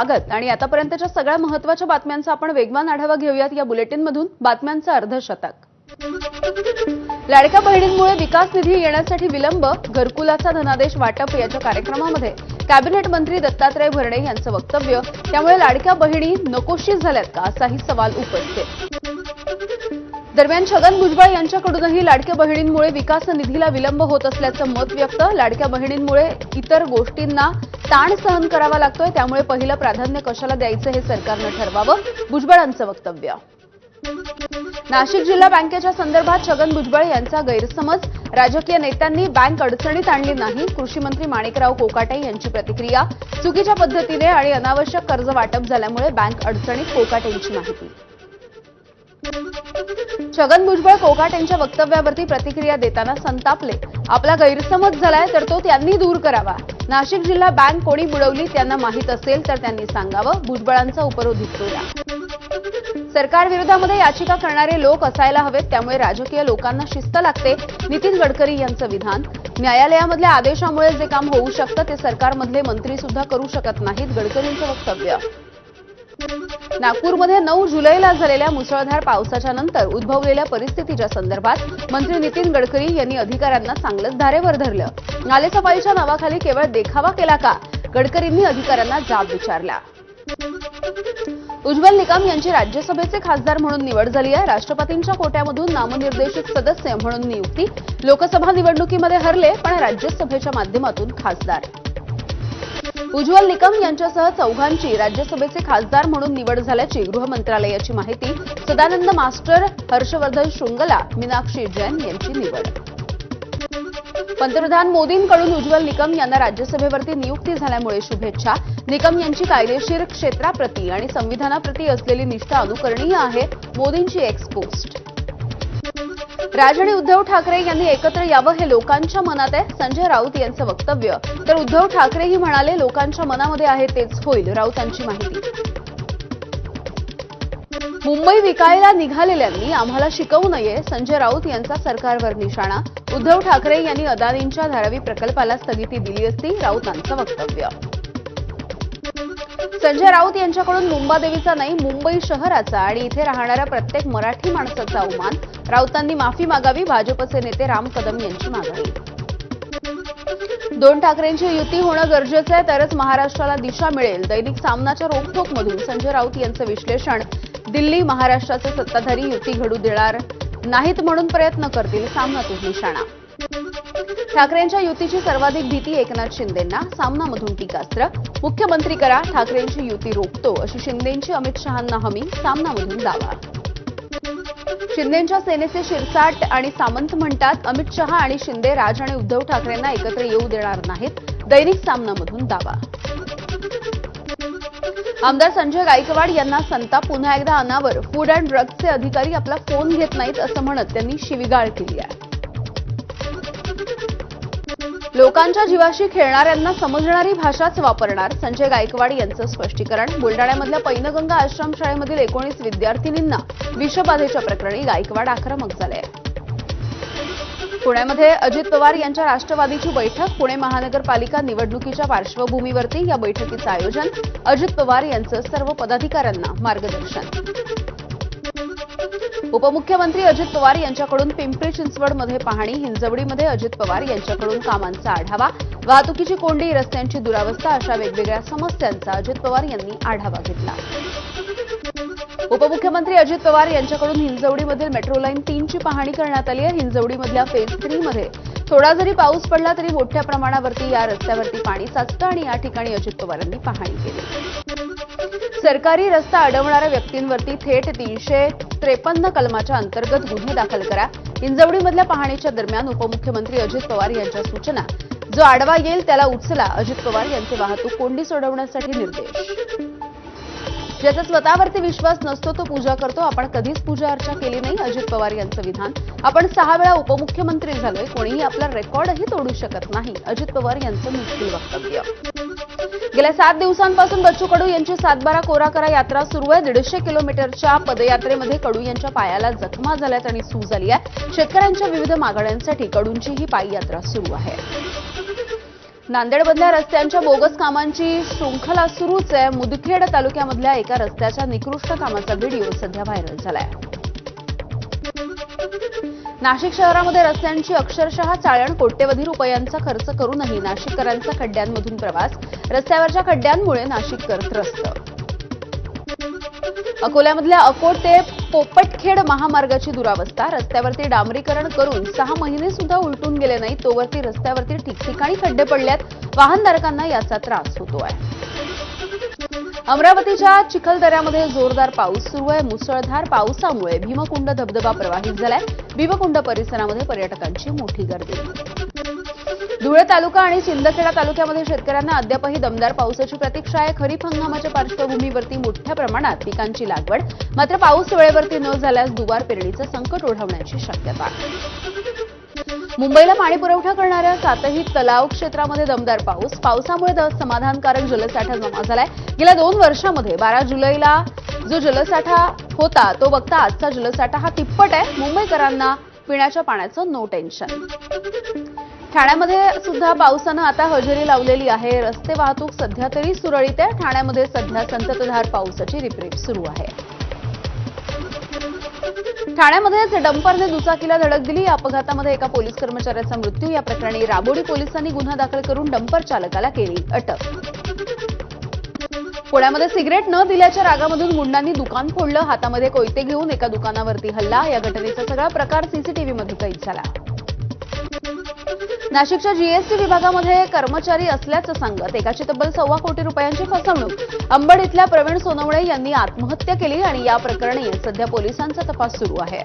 स्वागत आणि आतापर्यंतच्या सगळ्या महत्त्वाच्या बातम्यांचा आपण वेगवान आढावा घेऊयात या बुलेटिनमधून बातम्यांचं अर्धशतक। लाडक्या बहिणींमुळे विकास निधी येण्यासाठी विलंब, घरकुलाचा धनादेश वाटप याच्या कार्यक्रमामध्ये कॅबिनेट मंत्री दत्तात्रय भरणे यांचं वक्तव्य। त्यामुळे लाडक्या बहिणी नकोशी झाल्यात का असाही सवाल उपस्थित। दरम्यान छगन भुजबळ यांच्याकडूनही लाडक्या बहिणींमुळे विकास निधीला विलंब होत असल्याचं मत व्यक्त। लाडक्या बहिणींमुळे इतर गोष्टींना ताण सहन करावा लागतोय, त्यामुळे पहिलं प्राधान्य कशाला द्यायचं हे सरकारनं ठरवावं, भुजबळांचं वक्तव्य। नाशिक जिल्हा बँकेच्या संदर्भात छगन भुजबळ यांचा गैरसमज, राजकीय नेत्यांनी बँक अडचणीत आणली नाही, कृषी मंत्री माणिकराव कोकाटे यांची प्रतिक्रिया। चुकीच्या पद्धतीने आणि अनावश्यक कर्ज वाटप झाल्यामुळे बँक अडचणीत, कोकाटेंची माहिती। छगन भुजबळ कोकाटेंच्या वक्तव्यावरती प्रतिक्रिया देताना संतापले। आपला गैरसमज झालाय तर तो त्यांनी दूर करावा। नाशिक जिल्हा बँक कोणी बुडवली त्यांना माहित असेल तर त्यांनी सांगावं, भुजबळांचा उपरोध उठवला। सरकार विरोधामध्ये याचिका करणारे लोक असायला हवेत, त्यामुळे राजकीय लोकांना शिस्त लागते, नितीन गडकरी यांचं विधान। न्यायालयामधल्या आदेशामुळे जे काम होऊ शकतं ते सरकारमधले मंत्री सुद्धा करू शकत नाहीत, गडकरींचं वक्तव्य। नागपूरमध्ये 9 जुलैला झालेल्या मुसळधार पावसाच्या नंतर उद्भवलेल्या परिस्थितीच्या संदर्भात मंत्री नितीन गडकरी यांनी अधिकाऱ्यांना चांगलंच धारेवर धरलं। नालेसफाईच्या नावाखाली केवळ देखावा केला का, गडकरींनी अधिकाऱ्यांना जाब विचारला। उज्ज्वल निकम यांची राज्यसभेचे खासदार म्हणून निवड झाली आहे। राष्ट्रपतींच्या कोट्यामधून नामनिर्देशित सदस्य म्हणून नियुक्ती। लोकसभा निवडणुकीमध्ये हरले पण राज्यसभेच्या माध्यमातून खासदार। उज्ज्वल निकम यांच्यासह चौघांची राज्यसभेचे खासदार म्हणून निवड झाल्याची गृह मंत्रालयाची माहिती। सदानंद मास्टर, हर्षवर्धन श्रृंगला, मीनाक्षी जैन यांची निवड। पंतप्रधान मोदींकडून उज्ज्वल निकम यांना राज्यसभेवरती नियुक्ती झाल्यामुळे शुभेच्छा। निकम यांची कायदेशीर क्षेत्राप्रती आणि संविधानाप्रती असलेली निष्ठा अनुकरणीय आहे, मोदींची एक्स पोस्ट। राज आणि उद्धव ठाकरे यांनी एकत्र यावं हे लोकांच्या मनात आहे, संजय राऊत यांचं वक्तव्य। तर उद्धव ठाकरेही म्हणाले लोकांच्या मनामध्ये आहे तेच होईल, राऊतांची माहिती। मुंबई विकायला निघालेल्यांनी आम्हाला शिकवू नये, संजय राऊत यांचा सरकारवर निशाणा। उद्धव ठाकरे यांनी अदानींच्या धारावी प्रकल्पाला स्थगिती दिली असती, राऊतांचं वक्तव्य। संजय राऊत यांच्याकडून मुंबादेवीचा नाही मुंबई शहराचा आणि इथे राहणाऱ्या प्रत्येक मराठी माणसाचा अवमान, राऊतांनी माफी मागावी, भाजपचे नेते राम कदम यांची मागणी। 2 ठाकरेंची युती होणं गरजेचं आहे तरच महाराष्ट्राला दिशा मिळेल, दैनिक सामनाच्या रोखठोकमधून संजय राऊत यांचं विश्लेषण। दिल्ली महाराष्ट्राचे सत्ताधारी युती घडू देणार नाहीत म्हणून प्रयत्न करतील, सामनातून निशाणा। ठाकरेंच्या युतीची सर्वाधिक भीती एकनाथ शिंदेंना, सामनामधून टीकास्त्र। मुख्यमंत्री करा, ठाकरेंची युती रोखतो अशी शिंदेंची अमित शहांना हमी, सामनामधून दावा। शिंदेंच्या सेनेचे शिरसाट आणि सामंत म्हणतात, अमित शहा आणि शिंदे राज आणि उद्धव ठाकरेंना एकत्र येऊ देणार नाहीत, दैनिक सामनामधून दावा। आमदार संजय गायकवाड यांना संताप, पुन्हा एकदा अनावर। फूड अँड ड्रग्जचे अधिकारी आपला फोन घेत नाहीत असं म्हणत त्यांनी शिवीगाळ केली आहे। लोकांच्या जीवाशी खेळणाऱ्यांना समजणारी भाषाच वापरणार, संजय गायकवाड यांचं स्पष्टीकरण। बुलडाण्यामधल्या पैनगंगा आश्रमशाळेमधील 19 विद्यार्थिनींना विषबाधेच्या प्रकरणी गायकवाड आक्रमक झाले। पुण्यामध्ये अजित पवार यांच्या राष्ट्रवादीची बैठक, पुणे महानगरपालिका निवडणुकीच्या पार्श्वभूमीवरती या बैठकीचं आयोजन। अजित पवार यांचं सर्व पदाधिकाऱ्यांना मार्गदर्शन। उपमुख्यमंत्री अजित पवार यांच्याकडून पिंपरी चिंचवडमध्ये पाहणी, हिंजवडीमध्ये अजित पवार यांच्याकडून कामांचा आढावा। वाहतुकीची कोंडी, रस्त्यांची दुरावस्था अशा वेगवेगळ्या समस्यांचा अजित पवार यांनी आढावा घेतला। उपमुख्यमंत्री अजित पवार यांच्याकडून हिंजवडीमधील मेट्रो लाईन 3ची पाहणी करण्यात आली आहे। हिंजवडीमधल्या फेज 3 मध्ये थोडा जरी पाऊस पडला तरी मोठ्या प्रमाणावरती या रस्त्यावरती पाणी साचतं आणि या ठिकाणी अजित पवारांनी पाहणी केली। सरकारी रस्ता अडवणाऱ्या व्यक्तींवरती थेट 353 कलमाच्या अंतर्गत गुन्हे दाखल करा। हिंजवडीमधल्या पाहणीच्या दरम्यान उपमुख्यमंत्री अजित पवार यांच्या सूचना, जो आडवा येईल त्याला उचला, अजित पवार यांचे वाहतूक कोंडी सोडवण्यासाठी निर्देश। ज्याचा स्वतःवरती विश्वास नसतो तो पूजा करतो, आपण कधीच पूजा अर्चा केली नाही, अजित पवार यांचं विधान। आपण 6 वेळा उपमुख्यमंत्री झालोय, कोणीही आपला रेकॉर्डही तोडू शकत नाही, अजित पवार यांचं मुश्किल वक्तव्य। गेल्या 7 दिवसांपासून बच्चू कडू यांची 7/12 कोरा करा यात्रा सुरू आहे। 150 किलोमीटरच्या पदयात्रेमध्ये कडू यांच्या पायाला जखमा झाल्यात आणि सूज आली आहे। शेतकऱ्यांच्या विविध मागण्यांसाठी कडूंची ही पायी यात्रा सुरू आहे। नांदेडमधल्या रस्त्यांच्या बोगस कामांची शृंखला सुरूच आहे. मुदखेड तालुक्यामधल्या एका रस्त्याच्या निकृष्ट कामाचा व्हिडिओ सध्या व्हायरल झालाय. नाशिक शहरामध्ये रस्त्यांची अक्षरशः चाळण कोट्यवधी रुपयांचा खर्च करूनही नाशिककरांचा खड्ड्यांमधून प्रवास. रस्त्यावरच्या खड्ड्यांमुळे नाशिककर त्रस्त. अकोल्यामधल्या अकोट ते पोपटखेड महामार्गाची दुरावस्था. रस्त्यावरती डांबरीकरण करून 6 महिने सुद्धा उलटून गेले नाही तोवरती रस्त्यावरती ठिकठिकाणी खड्डे पडल्यात. वाहनधारकांना याचा त्रास होतोय. अमरावतीच्या चिखलदऱ्यामध्ये जोरदार पाऊस सुरू आहे. मुसळधार पावसामुळे भीमकुंड धबधबा प्रवाहित झालाय. भीमकुंड परिसरामध्ये पर्यटकांची मोठी गर्दी. धुळे तालुका आणि शिंदखेडा तालुक्यामध्ये शेतकऱ्यांना अद्यापही दमदार पावसाची प्रतीक्षा आहे. खरीप हंगामाच्या पार्श्वभूमीवरती मोठ्या प्रमाणात पिकांची लागवड. मात्र पाऊस वेळेवरती न झाल्यास दुबार पेरणीचं संकट ओढवण्याची शक्यता. मुंबईला पाणी पुरवठा करणाऱ्या 7ही तलाव क्षेत्रामध्ये दमदार पाऊस. पावसामुळे समाधानकारक जलसाठा जमा झालाय. गेल्या 2 वर्षांमध्ये 12 जुलैला जो जलसाठा होता तो बघता आजचा जलसाठा हा तिप्पट आहे. मुंबईकरांना पिण्याच्या पाण्याचं नो टेन्शन. ठाण्यामध्ये सुद्धा पावसानं आता हजेरी लावलेली आहे. रस्ते वाहतूक सध्या तरी सुरळीत आहे. ठाण्यामध्ये सध्या संततधार पावसाची रिपरिप सुरू आहे. ठाण्यामध्येच डंपरने दुचाकीला धडक दिली. या अपघातामध्ये एका पोलीस कर्मचाऱ्याचा मृत्यू. या प्रकरणी राबोडी पोलिसांनी गुन्हा दाखल करून डंपर चालकाला केली अटक. पुण्यामध्ये सिगरेट न दिल्याच्या रागामधून गुंडांनी दुकान फोडलं. हातामध्ये कोयते घेऊन एका दुकानावरती हल्ला. या घटनेचा सगळा प्रकार सीसीटीव्हीमध्ये कैद झाला. नाशिकच्या जीएसटी विभागामध्ये कर्मचारी असल्याचं सांगत एकाची तब्बल ₹1.25 कोटी फसवणूक. अंबड इथल्या प्रवीण सोनवणे यांनी आत्महत्या केली आणि या प्रकरणी सध्या पोलिसांचा तपास सुरू आहे.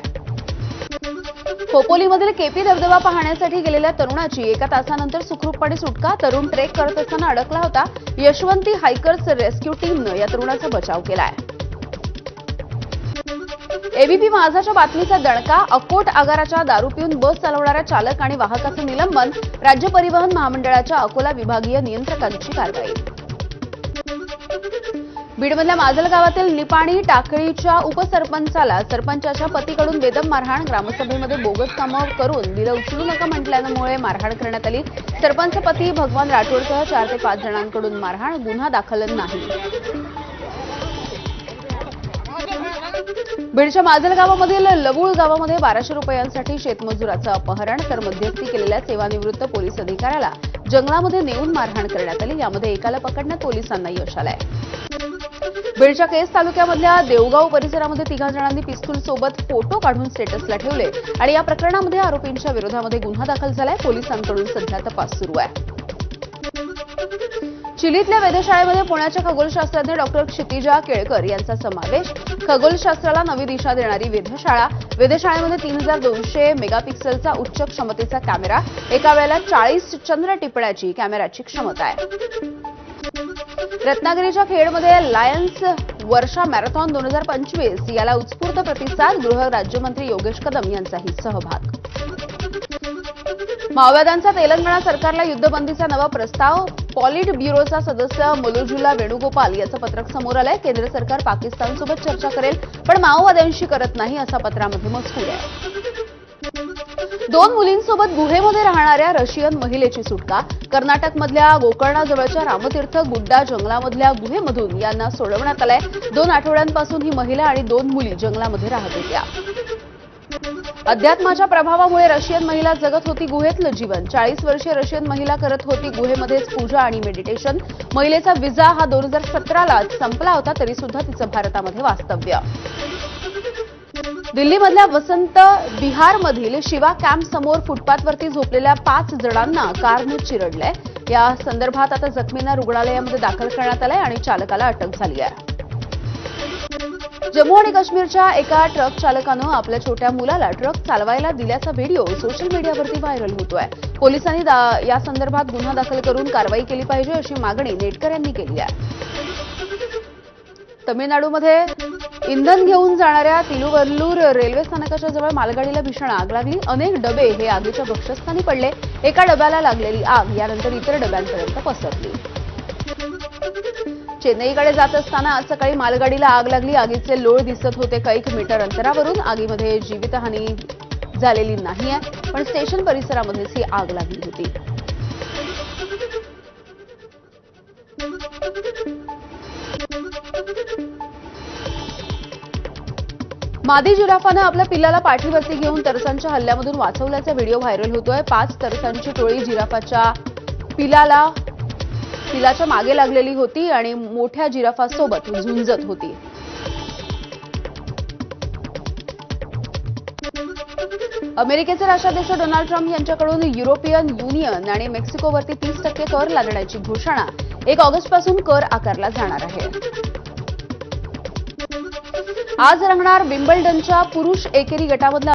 खोपोलीमधील केपी धबधबा पाहण्यासाठी गेलेल्या तरुणाची 1 तासानंतर सुखरूपपणे सुटका. तरुण ट्रेक करत असताना अडकला होता. यशवंती हायकर्स रेस्क्यू टीमनं या तरुणाचा बचाव केलाय. एबीपी माझाच्या बातमीचा दणका. अकोट आगाराच्या दारू पिऊन बस चालवणाऱ्या चालक आणि वाहकाचं निलंबन. राज्य परिवहन महामंडळाच्या अकोला विभागीय नियंत्रकांची कारवाई. बीडमधल्या माजल गावातील निपाणी टाकळीच्या उपसरपंचाला सरपंचाच्या पतीकडून बेदम मारहाण. ग्रामसभेमध्ये बोगस कामं करून बिलं उचलू नका म्हटल्यामुळे मारहाण करण्यात आली. सरपंच पती भगवान राठोडसह 4 ते 5 जणांकडून मारहाण. गुन्हा दाखल नाही. बीडच्या माजल गावामधील लवूळ गावामध्ये 1200 रुपयांसाठी शेतमजुराचं अपहरण तर मध्यस्थी केलेल्या सेवानिवृत्त पोलीस अधिकाऱ्याला जंगलामध्ये नेऊन मारहाण करण्यात आली. यामध्ये एकाला पकडण्यात पोलिसांना यश आलंय. बीडच्या केस तालुक्यामधल्या देवगाव परिसरामध्ये 3 जणांनी पिस्तूल सोबत फोटो काढून स्टेटसला ठेवले आणि या प्रकरणामध्ये आरोपींच्या विरोधामध्ये गुन्हा दाखल झालाय. पोलिसांकडून सध्या तपास सुरू आहे. चिलीतल्या वेधशाळेमध्ये पुण्याच्या खगोलशास्त्रज्ञ डॉक्टर क्षितिजा केळकर यांचा समावेश. खगोलशास्त्राला नवी दिशा देणारी वेधशाळा. वेधशाळेमध्ये 3200 मेगापिक्सेलचा उच्च क्षमतेचा कॅमेरा. एका वेळेला 40 चंद्र टिपण्याची कॅमेऱ्याची क्षमता आहे. रत्नागिरीच्या खेडमध्ये लायन्स वर्षा मॅरेथॉन 2025 याला उत्स्फूर्त प्रतिसाद. गृह राज्यमंत्री योगेश कदम यांचाही सहभाग. माओवाद्यांचा तेलंगणा सरकारला युद्धबंदीचा नवा प्रस्ताव. पॉलिट ब्युरोचा सदस्य मलोजुला वेणुगोपाल याचं पत्रक समोर आलंय. केंद्र सरकार पाकिस्तानसोबत चर्चा करेल पण माओवाद्यांशी करत नाही असा पत्रामध्ये मजकूर आहे. 2 मुलींसोबत गुहेमध्ये राहणाऱ्या रशियन महिलेची सुटका. कर्नाटकमधल्या गोकर्णाजवळच्या रामतीर्थ गुड्डा जंगलामधल्या गुहेमधून यांना सोडवण्यात आलंय. 2 आठवड्यांपासून ही महिला आणि 2 मुली जंगलामध्ये राहत होत्या. अध्यात्माच्या प्रभावामुळे रशियन महिला जगत होती गुहेतलं जीवन. 40 वर्षीय रशियन महिला करत होती गुहेमध्येच पूजा आणि मेडिटेशन. महिलेचा विजा हा 2017लाच संपला होता तरी सुद्धा तिचं भारतामध्ये वास्तव्य. दिल्लीमधल्या वसंत विहारमधील शिवा कॅम्प समोर फुटपाथवरती झोपलेल्या 5 जणांना कारने चिरडलंय. या संदर्भात आता जखमींना रुग्णालयामध्ये दाखल करण्यात आलंय आणि चालकाला अटक झाली आहे. जम्मू आणि काश्मीरच्या एका ट्रक चालकानं आपल्या छोट्या मुलाला ट्रक चालवायला दिल्याचा व्हिडिओ सोशल मीडियावरती व्हायरल होतोय. पोलिसांनी या संदर्भात गुन्हा दाखल करून कारवाई केली पाहिजे अशी मागणी नेटकर यांनी केली आहे. तमिळनाडूमध्ये इंधन घेऊन जाणाऱ्या तिरुवल्लूर रेल्वे स्थानकाच्या जवळ मालगाडीला भीषण आग लागली. अनेक डबे हे आगीच्या भक्षस्थानी पडले. एका डब्याला लागलेली आग यानंतर इतर डब्यांपर्यंत पसरली. चेन्नईकडे जात असताना आज सकाळी मालगाडीला आग लागली. आगीचे लोळ दिसत होते कैक मीटर अंतरावरून. आगीमध्ये जीवितहानी झालेली नाहीये पण स्टेशन परिसरामध्येच ही आग लागली होती. मादी जिराफानं आपल्या पिल्लाला पाठीवरती घेऊन तरसांच्या हल्ल्यामधून वाचवल्याचा व्हिडिओ व्हायरल होतोय. 5 तरसांची टोळी जिराफाच्या पिलाच्या मागे लागलेली होती आणि मोठ्या जिराफासोबत झुंजत होती. अमेरिकेचे राष्ट्राध्यक्ष डोनाल्ड ट्रम्प यांच्याकडून युरोपियन युनियन आणि मेक्सिकोवरती 30% कर लादण्याची घोषणा. 1 ऑगस्टपासून कर आकारला जाणार आहे. आज रंगणार विम्बल्डनच्या पुरुष एकेरी गटामधला